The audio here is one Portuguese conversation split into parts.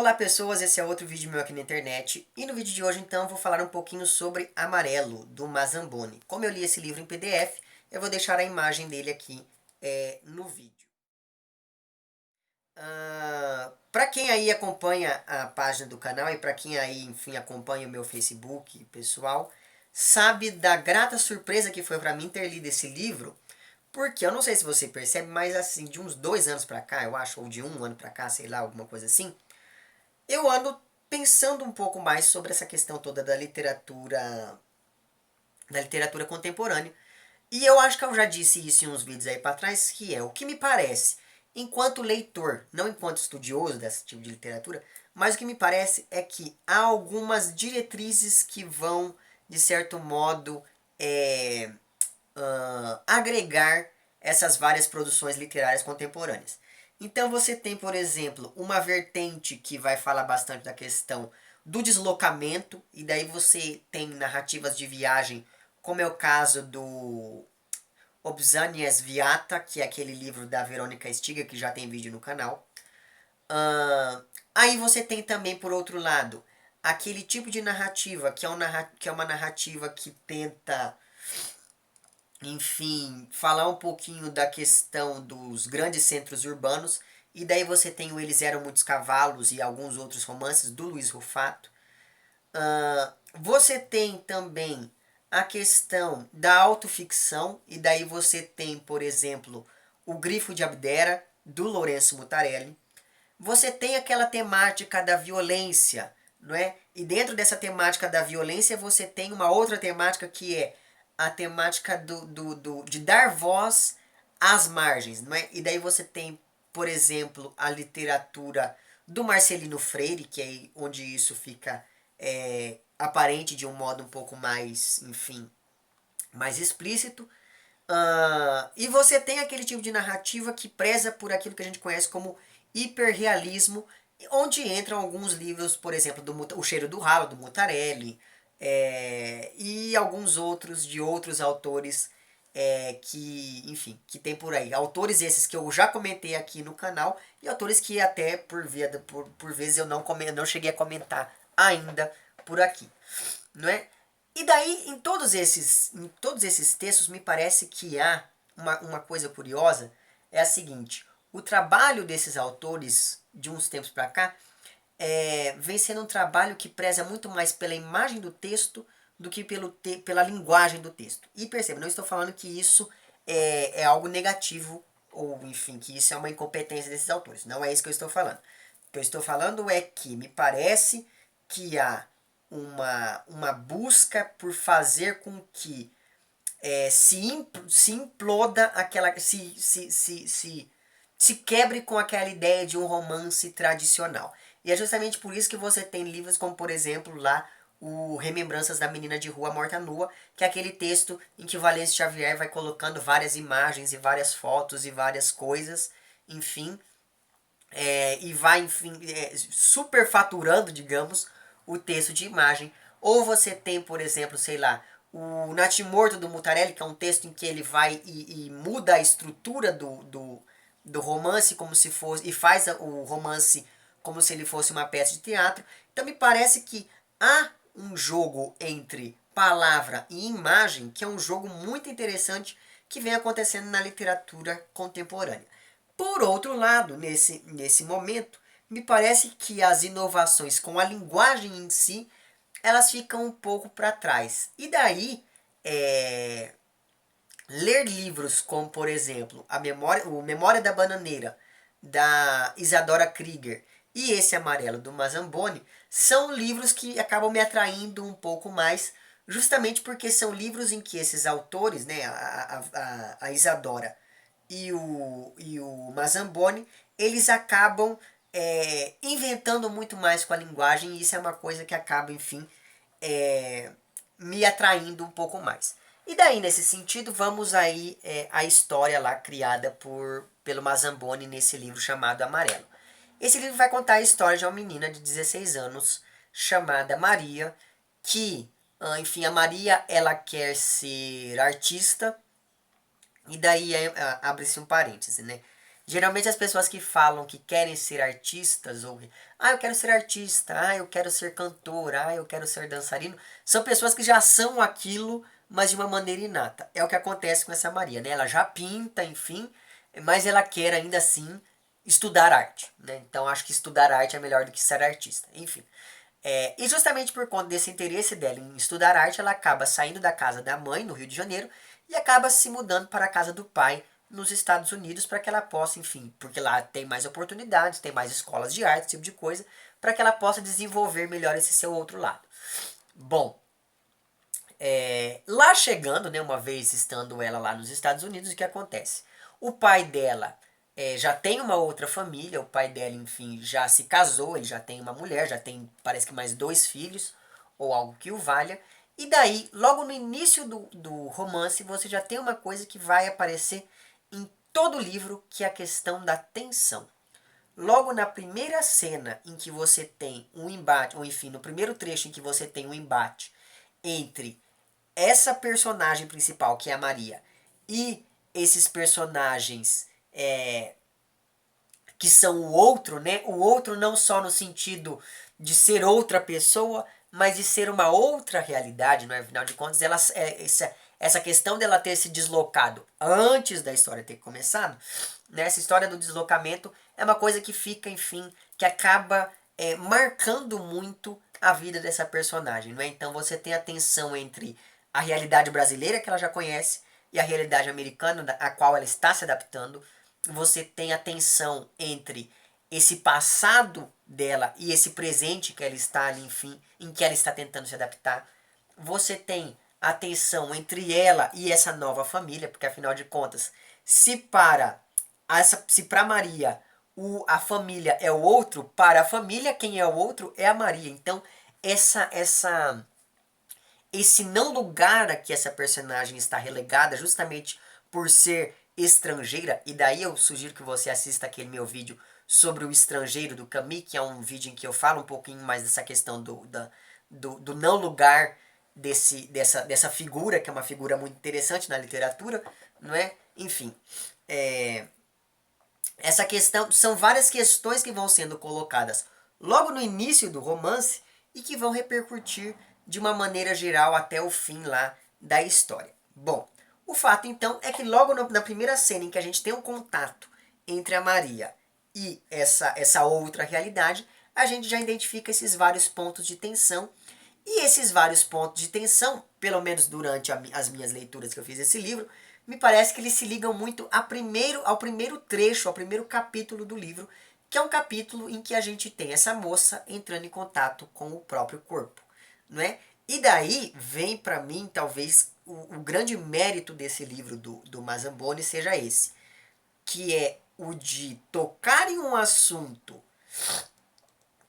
Olá pessoas, esse é outro vídeo meu aqui na internet e no vídeo de hoje então eu vou falar um pouquinho sobre Amarelo, do Mazamboni. Como eu li esse livro em PDF, eu vou deixar a imagem dele aqui no vídeo. Para quem aí acompanha a página do canal e para quem aí, enfim, acompanha o meu Facebook pessoal, sabe da grata surpresa que foi para mim ter lido esse livro, porque eu não sei se você percebe, mas assim, de uns 2 anos para cá, eu acho, ou de 1 ano para cá, sei lá, alguma coisa assim, eu ando pensando um pouco mais sobre essa questão toda da literatura contemporânea. E eu acho que eu já disse isso em uns vídeos aí para trás, que é o que me parece, enquanto leitor, não enquanto estudioso desse tipo de literatura, mas o que me parece é que há algumas diretrizes que vão, de certo modo, é, agregar essas várias produções literárias contemporâneas. Então você tem, por exemplo, uma vertente que vai falar bastante da questão do deslocamento, e daí você tem narrativas de viagem, como é o caso do Obzanias Viata, que é aquele livro da Verônica Stiga, que já tem vídeo no canal. Aí você tem também, por outro lado, aquele tipo de narrativa, que é uma narrativa que tenta, enfim, falar um pouquinho da questão dos grandes centros urbanos. E daí você tem o Eles Eram Muitos Cavalos e alguns outros romances do Luiz Rufato. Você tem também a questão da autoficção. E daí você tem, por exemplo, O Grifo de Abdera, do Lourenço Mutarelli. Você tem aquela temática da violência, não é? E dentro dessa temática da violência você tem uma outra temática que é a temática de dar voz às margens, não é? E daí você tem, por exemplo, a literatura do Marcelino Freire, que é onde isso fica aparente de um modo um pouco mais, enfim, mais explícito. E você tem aquele tipo de narrativa que preza por aquilo que a gente conhece como hiperrealismo, onde entram alguns livros, por exemplo, O Cheiro do Ralo, do Mutarelli, e alguns outros de outros autores que, enfim, que tem por aí. Autores esses que eu já comentei aqui no canal e autores que até por vezes eu não cheguei a comentar ainda por aqui, não é? E daí, em todos esses textos, me parece que há uma coisa curiosa, é a seguinte: o trabalho desses autores, de uns tempos para cá, vem sendo um trabalho que preza muito mais pela imagem do texto do que pela linguagem do texto. E perceba, não estou falando que isso é algo negativo, ou enfim, que isso é uma incompetência desses autores. Não é isso que eu estou falando. O que eu estou falando é que me parece que há uma busca por fazer com que se imploda aquela. Se quebre com aquela ideia de um romance tradicional. E é justamente por isso que você tem livros como, por exemplo, lá o Remembranças da Menina de Rua Morta Nua, que é aquele texto em que o Valêncio Xavier vai colocando várias imagens e várias fotos e várias coisas, enfim, e vai, enfim, superfaturando, digamos, o texto de imagem. Ou você tem, por exemplo, sei lá, o Natimorto do Mutarelli, que é um texto em que ele vai e muda a estrutura do romance como se fosse, e faz o romance como se ele fosse uma peça de teatro. Então me parece que há um jogo entre palavra e imagem, que é um jogo muito interessante que vem acontecendo na literatura contemporânea. Por outro lado, nesse momento, me parece que as inovações com a linguagem em si, elas ficam um pouco para trás. E daí, ler livros como, por exemplo, o Memória da Bananeira, da Isadora Krieger, e esse Amarelo, do Mazamboni, são livros que acabam me atraindo um pouco mais, justamente porque são livros em que esses autores, né, a Isadora e o Mazamboni, eles acabam inventando muito mais com a linguagem, e isso é uma coisa que acaba, enfim, me atraindo um pouco mais. E daí, nesse sentido, vamos aí à história lá criada pelo Mazamboni nesse livro chamado Amarelo. Esse livro vai contar a história de uma menina de 16 anos chamada Maria, que, enfim, a Maria, ela quer ser artista, e daí abre-se um parêntese, né? Geralmente as pessoas que falam que querem ser artistas, ou eu quero ser artista, eu quero ser cantor, eu quero ser dançarino, são pessoas que já são aquilo, mas de uma maneira inata. É o que acontece com essa Maria, né? Ela já pinta, enfim, mas ela quer ainda assim estudar arte, né? Então acho que estudar arte é melhor do que ser artista, enfim. E justamente por conta desse interesse dela em estudar arte, ela acaba saindo da casa da mãe, no Rio de Janeiro, e acaba se mudando para a casa do pai, nos Estados Unidos, para que ela possa, enfim, porque lá tem mais oportunidades, tem mais escolas de arte, esse tipo de coisa, para que ela possa desenvolver melhor esse seu outro lado. Bom, lá chegando, né, uma vez estando ela lá nos Estados Unidos, o que acontece? O pai dela já tem uma outra família, o pai dela, enfim, já se casou, ele já tem uma mulher, já tem, parece que mais 2 filhos, ou algo que o valha. E daí, logo no início do romance, você já tem uma coisa que vai aparecer em todo o livro, que é a questão da tensão. Logo na primeira cena em que você tem um embate, ou enfim, no primeiro trecho em que você tem um embate entre essa personagem principal, que é a Maria, e esses personagens que são o outro, né? O outro não só no sentido de ser outra pessoa, mas de ser uma outra realidade, não é? Afinal de contas, essa questão dela ter se deslocado antes da história ter começado, né? Essa história do deslocamento é uma coisa que fica, enfim, que acaba marcando muito a vida dessa personagem, não é? Então você tem a tensão entre a realidade brasileira que ela já conhece e a realidade americana a qual ela está se adaptando. Você tem a tensão entre esse passado dela e esse presente que ela está ali, enfim, em que ela está tentando se adaptar. Você tem a tensão entre ela e essa nova família, porque afinal de contas, se para Maria a família é o outro, para a família quem é o outro é a Maria. Então, esse não lugar a que essa personagem está relegada, justamente por ser estrangeira, e daí eu sugiro que você assista aquele meu vídeo sobre o estrangeiro do Camus, que é um vídeo em que eu falo um pouquinho mais dessa questão do não lugar dessa figura, que é uma figura muito interessante na literatura, não é? Enfim, essa questão, são várias questões que vão sendo colocadas logo no início do romance e que vão repercutir de uma maneira geral até o fim lá da história. Bom, o fato então é que logo na primeira cena em que a gente tem um contato entre a Maria e essa outra realidade, a gente já identifica esses vários pontos de tensão. E esses vários pontos de tensão, pelo menos durante as minhas leituras que eu fiz desse livro, me parece que eles se ligam muito ao primeiro trecho, ao primeiro capítulo do livro, que é um capítulo em que a gente tem essa moça entrando em contato com o próprio corpo, não é? E daí vem para mim, talvez, o grande mérito desse livro do Mazamboni seja esse, que é o de tocar em um assunto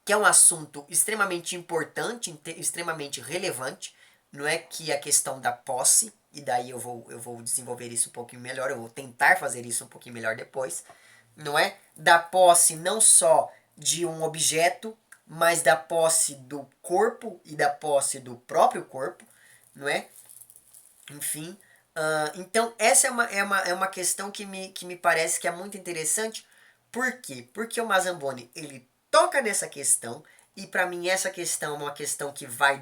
que é um assunto extremamente importante, extremamente relevante, não é, que a questão da posse, e daí eu vou desenvolver isso um pouquinho melhor, eu vou tentar fazer isso um pouquinho melhor depois, não é? Da posse não só de um objeto, mas da posse do corpo e da posse do próprio corpo, não é? Enfim, então essa é uma questão que me parece que é muito interessante. Por quê? Porque o Mazamboni, ele toca nessa questão, e para mim essa questão é uma questão que vai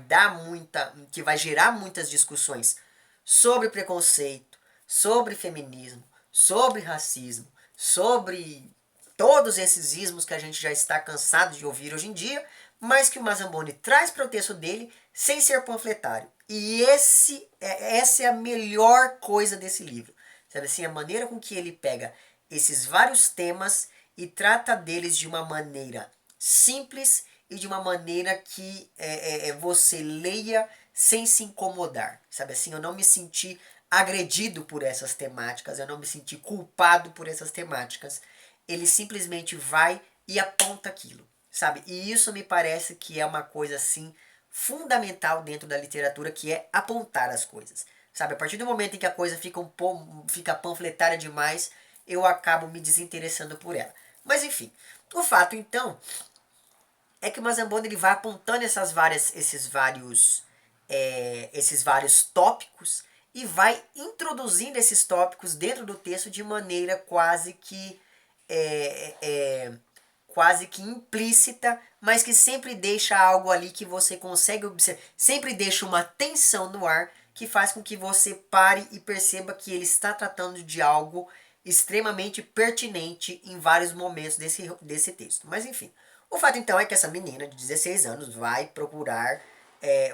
gerar muitas discussões sobre preconceito, sobre feminismo, sobre racismo, sobre todos esses ismos que a gente já está cansado de ouvir hoje em dia, mas que o Mazamboni traz para o texto dele sem ser panfletário. E essa é a melhor coisa desse livro. Sabe assim, a maneira com que ele pega esses vários temas e trata deles de uma maneira simples e de uma maneira que você leia sem se incomodar. Sabe assim, eu não me senti agredido por essas temáticas, eu não me senti culpado por essas temáticas. Ele simplesmente vai e aponta aquilo, sabe? E isso me parece que é uma coisa assim fundamental dentro da literatura, que é apontar as coisas. Sabe, a partir do momento em que a coisa fica panfletária demais, eu acabo me desinteressando por ela. Mas enfim, o fato então é que o Mazamboni ele vai apontando esses vários tópicos e vai introduzindo esses tópicos dentro do texto de maneira quase que quase que implícita, mas que sempre deixa algo ali que você consegue observar, sempre deixa uma tensão no ar que faz com que você pare e perceba que ele está tratando de algo extremamente pertinente em vários momentos desse texto. Mas enfim, o fato então é que essa menina de 16 anos vai procurar,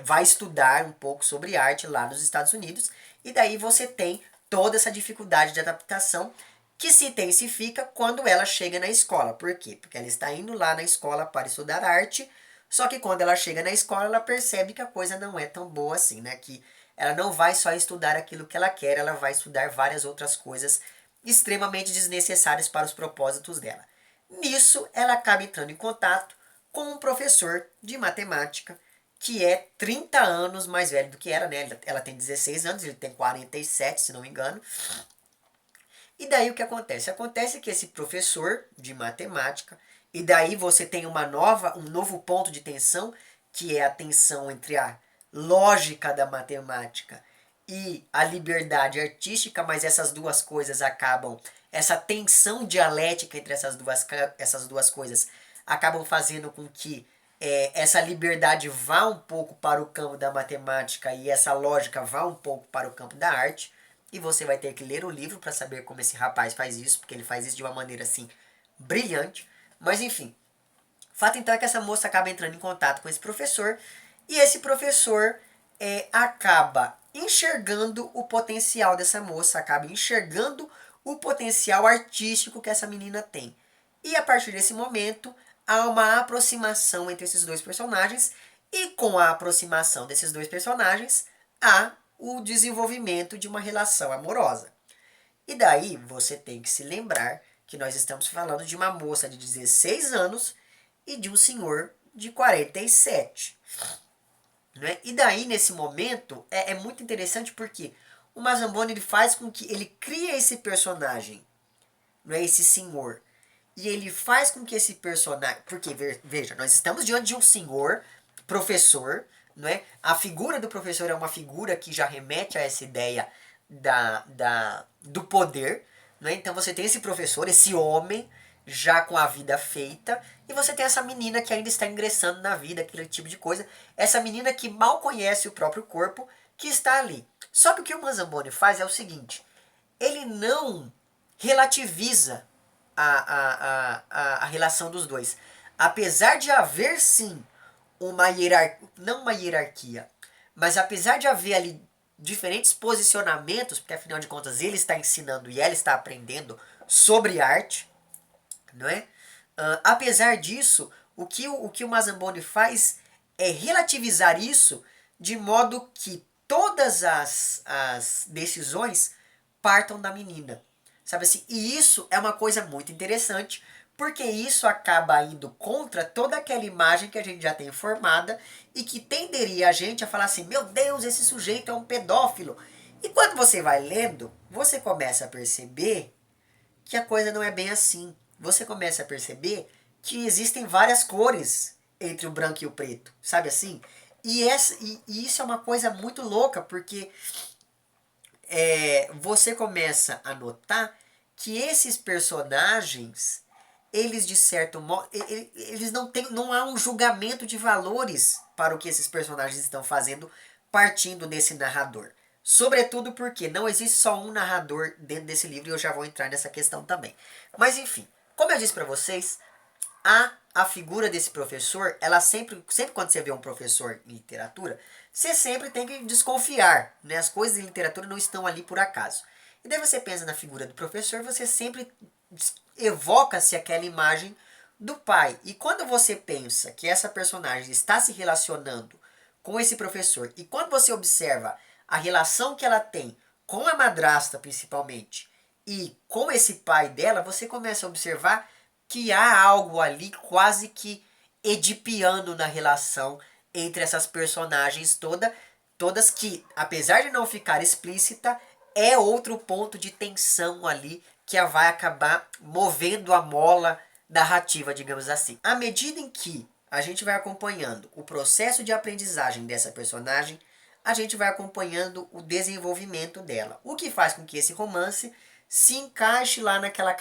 vai estudar um pouco sobre arte lá nos Estados Unidos, e daí você tem toda essa dificuldade de adaptação que se intensifica quando ela chega na escola. Por quê? Porque ela está indo lá na escola para estudar arte, só que quando ela chega na escola, ela percebe que a coisa não é tão boa assim, né? Que ela não vai só estudar aquilo que ela quer, ela vai estudar várias outras coisas extremamente desnecessárias para os propósitos dela. Nisso, ela acaba entrando em contato com um professor de matemática que é 30 anos mais velho do que ela, né? Ela tem 16 anos, ele tem 47, se não me engano. E daí o que acontece? Acontece que esse professor de matemática, e daí você tem um novo ponto de tensão, que é a tensão entre a lógica da matemática e a liberdade artística, mas essas duas coisas acabam, essa tensão dialética entre essas duas coisas acabam fazendo com que essa liberdade vá um pouco para o campo da matemática e essa lógica vá um pouco para o campo da arte. E você vai ter que ler o livro para saber como esse rapaz faz isso, porque ele faz isso de uma maneira assim brilhante. Mas enfim, o fato então é que essa moça acaba entrando em contato com esse professor e esse professor acaba enxergando o potencial dessa moça, acaba enxergando o potencial artístico que essa menina tem. E a partir desse momento há uma aproximação entre esses dois personagens e com a aproximação desses dois personagens há o desenvolvimento de uma relação amorosa. E daí você tem que se lembrar que nós estamos falando de uma moça de 16 anos e de um senhor de 47. Né? E daí, nesse momento, é muito interessante porque o Mazamboni ele faz com que ele cria esse personagem, não é, esse senhor. E ele faz com que esse personagem... Porque, veja, nós estamos diante de um senhor, professor, não é? A figura do professor é uma figura que já remete a essa ideia do poder. Não é? Então você tem esse professor, esse homem, já com a vida feita, e você tem essa menina que ainda está ingressando na vida, aquele tipo de coisa. Essa menina que mal conhece o próprio corpo, que está ali. Só que o o Mazamboni faz é o seguinte, ele não relativiza a relação dos dois. Apesar de haver sim uma hierarquia, não uma hierarquia, mas apesar de haver ali diferentes posicionamentos, porque afinal de contas ele está ensinando e ela está aprendendo sobre arte, não é? Apesar disso, o que o Mazamboni faz é relativizar isso de modo que todas as decisões partam da menina. Sabe assim? E isso é uma coisa muito interessante, porque isso acaba indo contra toda aquela imagem que a gente já tem formada e que tenderia a gente a falar assim, meu Deus, esse sujeito é um pedófilo. E quando você vai lendo, você começa a perceber que a coisa não é bem assim. Você começa a perceber que existem várias cores entre o branco e o preto, sabe assim? E isso é uma coisa muito louca, porque você começa a notar que esses personagens, eles de certo modo, eles não há um julgamento de valores para o que esses personagens estão fazendo partindo desse narrador. Sobretudo porque não existe só um narrador dentro desse livro e eu já vou entrar nessa questão também. Mas enfim, como eu disse para vocês, a figura desse professor, ela sempre quando você vê um professor em literatura, você sempre tem que desconfiar, né? As coisas em literatura não estão ali por acaso. E daí você pensa na figura do professor, você sempre evoca-se aquela imagem do pai. E quando você pensa que essa personagem está se relacionando com esse professor, e quando você observa a relação que ela tem com a madrasta principalmente, e com esse pai dela, você começa a observar que há algo ali quase que edipiano na relação entre essas personagens todas que, apesar de não ficar explícita, é outro ponto de tensão ali que vai acabar movendo a mola narrativa, digamos assim. À medida em que a gente vai acompanhando o processo de aprendizagem dessa personagem, a gente vai acompanhando o desenvolvimento dela. O que faz com que esse romance se encaixe lá naquela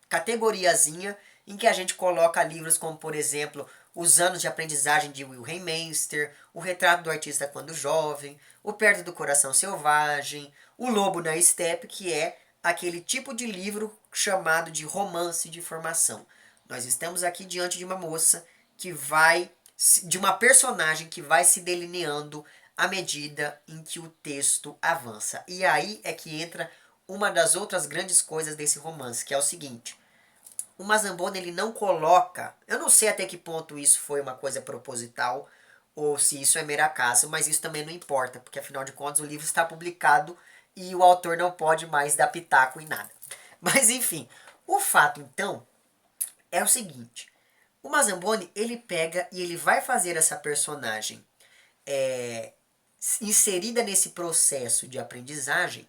categoriazinha em que a gente coloca livros como, por exemplo, Os Anos de Aprendizagem de Wilhelm Meister, O Retrato do Artista Quando Jovem, O Perto do Coração Selvagem, O Lobo na Estepe, que é aquele tipo de livro chamado de romance de formação. Nós estamos aqui diante de uma moça que vai, de uma personagem que vai se delineando à medida em que o texto avança. E aí é que entra uma das outras grandes coisas desse romance, que é o seguinte: o Mazamboni ele não coloca, eu não sei até que ponto isso foi uma coisa proposital ou se isso é mero acaso, mas isso também não importa, porque afinal de contas o livro está publicado e o autor não pode mais dar pitaco em nada. Mas enfim, o fato então é o seguinte: o Mazamboni ele pega e ele vai fazer essa personagem é, inserida nesse processo de aprendizagem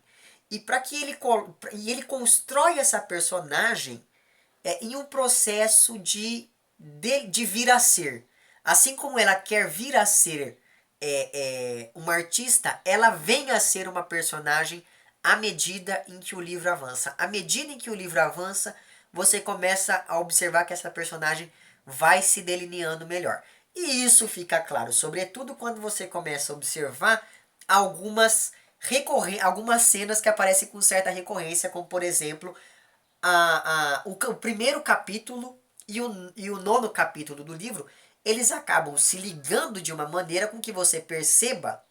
e para que ele constrói essa personagem em um processo de vir a ser. Assim como ela quer vir a ser uma artista, ela vem a ser uma personagem à medida em que o livro avança. À medida em que o livro avança, você começa a observar que essa personagem vai se delineando melhor. E isso fica claro, sobretudo quando você começa a observar algumas cenas que aparecem com certa recorrência, como por exemplo o primeiro capítulo e o nono capítulo do livro, eles acabam se ligando de uma maneira com que você perceba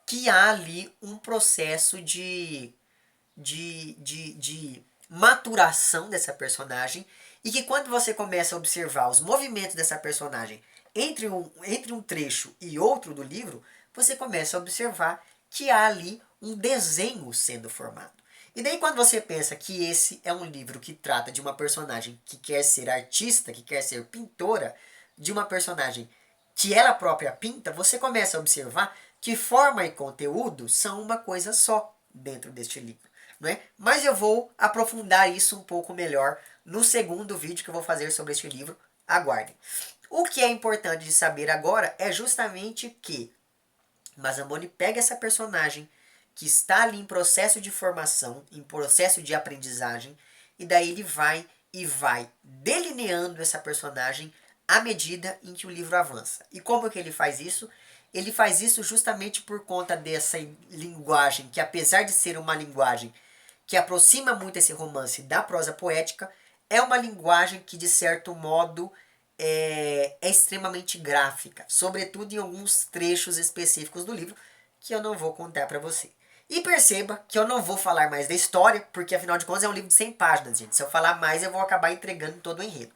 que há ali um processo de maturação dessa personagem e que quando você começa a observar os movimentos dessa personagem entre um trecho e outro do livro, você começa a observar que há ali um desenho sendo formado. E daí quando você pensa que esse é um livro que trata de uma personagem que quer ser artista, que quer ser pintora, de uma personagem que ela própria pinta, você começa a observar que forma e conteúdo são uma coisa só dentro deste livro. Não é? Mas eu vou aprofundar isso um pouco melhor no segundo vídeo que eu vou fazer sobre este livro. Aguardem. O que é importante de saber agora é justamente que Mazamboni pega essa personagem que está ali em processo de formação, em processo de aprendizagem, e daí ele vai delineando essa personagem à medida em que o livro avança. E como que ele faz isso? Ele faz isso justamente por conta dessa linguagem, que apesar de ser uma linguagem que aproxima muito esse romance da prosa poética, é uma linguagem que, de certo modo, é extremamente gráfica, sobretudo em alguns trechos específicos do livro, que eu não vou contar para você. E perceba que eu não vou falar mais da história, porque afinal de contas é um livro de 100 páginas, gente. Se eu falar mais, eu vou acabar entregando todo o enredo.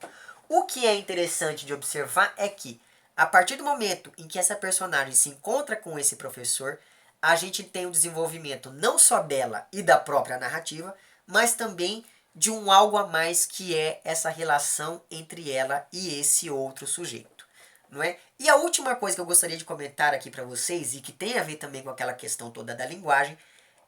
O que é interessante de observar é que, a partir do momento em que essa personagem se encontra com esse professor, a gente tem o desenvolvimento não só dela e da própria narrativa, mas também de um algo a mais que é essa relação entre ela e esse outro sujeito, não é? E a última coisa que eu gostaria de comentar aqui para vocês, e que tem a ver também com aquela questão toda da linguagem,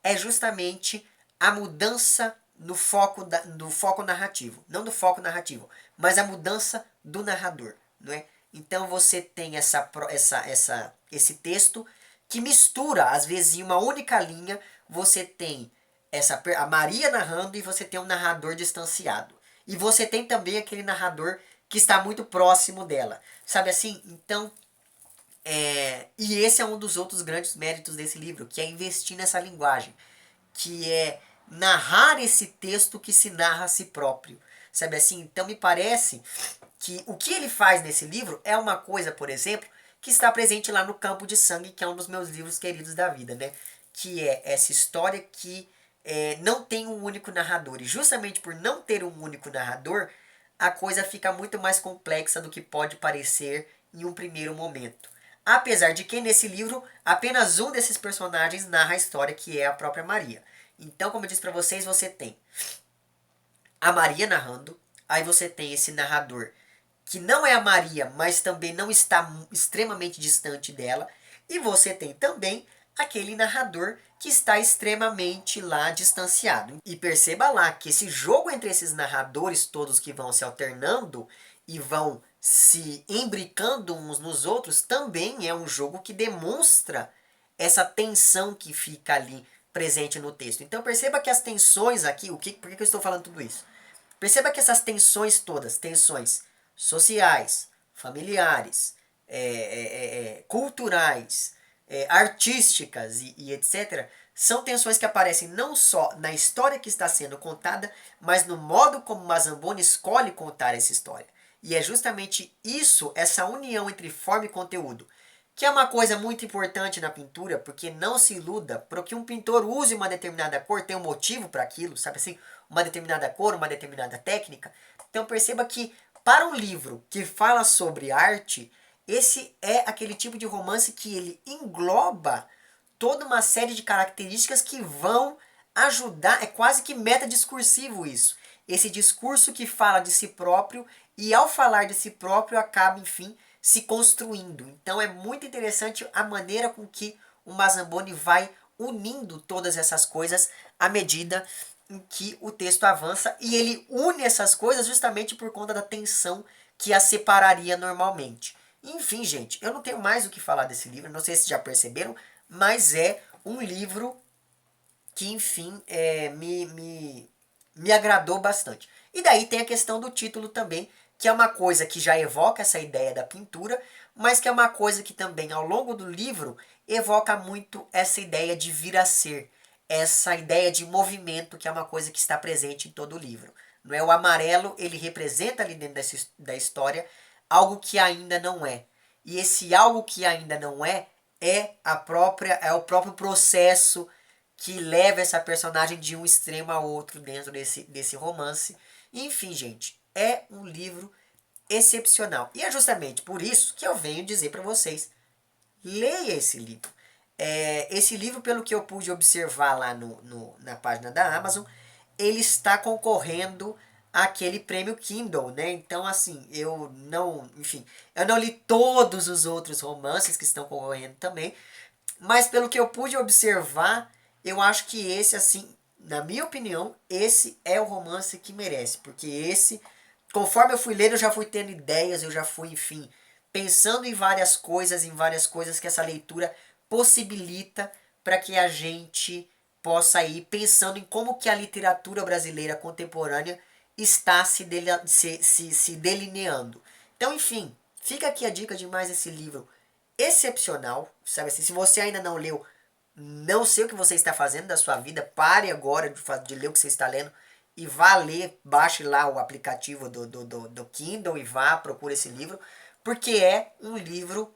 é justamente a mudança no foco, do foco narrativo. Não do foco narrativo, mas a mudança do narrador, não é? Então você tem esse texto que mistura, às vezes em uma única linha, você tem a Maria narrando e você tem um narrador distanciado. E você tem também aquele narrador que está muito próximo dela. Sabe assim? Então, e esse é um dos outros grandes méritos desse livro, que é investir nessa linguagem, que é narrar esse texto que se narra a si próprio. Sabe assim? Então me parece que o que ele faz nesse livro é uma coisa, por exemplo, que está presente lá no Campo de Sangue, que é um dos meus livros queridos da vida, né? Que é essa história que não tem um único narrador. E justamente por não ter um único narrador, a coisa fica muito mais complexa do que pode parecer em um primeiro momento. Apesar de que nesse livro apenas um desses personagens narra a história, que é a própria Maria. Então, como eu disse para vocês, você tem a Maria narrando, aí você tem esse narrador que não é a Maria, mas também não está extremamente distante dela, e você tem também aquele narrador que está extremamente lá distanciado. E perceba lá que esse jogo entre esses narradores todos que vão se alternando e vão se imbricando uns nos outros também é um jogo que demonstra essa tensão que fica ali presente no texto. Então perceba que as tensões aqui, por que eu estou falando tudo isso? Perceba que essas tensões todas, tensões sociais, familiares, culturais, artísticas e etc., são tensões que aparecem não só na história que está sendo contada, mas no modo como Mazamboni escolhe contar essa história. E é justamente isso, essa união entre forma e conteúdo, que é uma coisa muito importante na pintura, porque não se iluda, porque um pintor use uma determinada cor, tem um motivo para aquilo, sabe assim? Uma determinada cor, uma determinada técnica. Então perceba que para um livro que fala sobre arte, esse é aquele tipo de romance que ele engloba toda uma série de características que vão ajudar, é quase que metadiscursivo isso. Esse discurso que fala de si próprio e ao falar de si próprio acaba, enfim, se construindo. Então é muito interessante a maneira com que o Mazamboni vai unindo todas essas coisas à medida em que o texto avança, e ele une essas coisas justamente por conta da tensão que as separaria normalmente. Enfim, gente, eu não tenho mais o que falar desse livro, não sei se já perceberam, mas é um livro que, enfim, me agradou bastante. E daí tem a questão do título também, que é uma coisa que já evoca essa ideia da pintura, mas que é uma coisa que também ao longo do livro evoca muito essa ideia de vir a ser, essa ideia de movimento, que é uma coisa que está presente em todo o livro. Não é? O amarelo, ele representa ali dentro da história algo que ainda não é. E esse algo que ainda não é o próprio processo que leva essa personagem de um extremo a outro dentro desse romance. Enfim, gente, é um livro excepcional. E é justamente por isso que eu venho dizer para vocês, leia esse livro. Esse livro, pelo que eu pude observar lá na página da Amazon, ele está concorrendo àquele prêmio Kindle, né? Então, assim, eu não li todos os outros romances que estão concorrendo também, mas pelo que eu pude observar, eu acho que esse, assim, na minha opinião, esse é o romance que merece. Porque esse, conforme eu fui lendo, eu já fui tendo ideias, eu já fui, enfim, pensando em várias coisas que essa leitura possibilita para que a gente possa ir pensando em como que a literatura brasileira contemporânea está se delineando. Então, enfim, fica aqui a dica de mais esse livro excepcional, sabe assim, se você ainda não leu, não sei o que você está fazendo da sua vida, pare agora de ler o que você está lendo e vá ler, baixe lá o aplicativo do Kindle e vá, procure esse livro, porque é um livro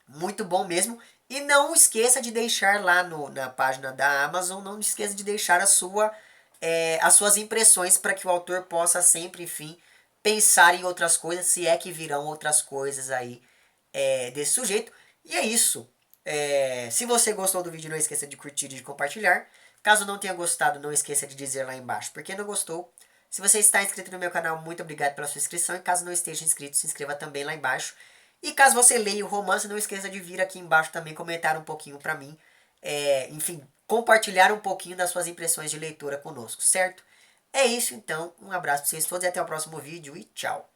muito bom mesmo. E não esqueça de deixar lá na página da Amazon, não esqueça de deixar as suas impressões para que o autor possa sempre, enfim, pensar em outras coisas, se é que virão outras coisas aí desse sujeito. E é isso. Se você gostou do vídeo, não esqueça de curtir e de compartilhar. Caso não tenha gostado, não esqueça de dizer lá embaixo por que não gostou. Se você está inscrito no meu canal, muito obrigado pela sua inscrição. E caso não esteja inscrito, se inscreva também lá embaixo. E caso você leia o romance, não esqueça de vir aqui embaixo também comentar um pouquinho para mim. Enfim, compartilhar um pouquinho das suas impressões de leitura conosco, certo? É isso então, um abraço para vocês todos e até o próximo vídeo e tchau!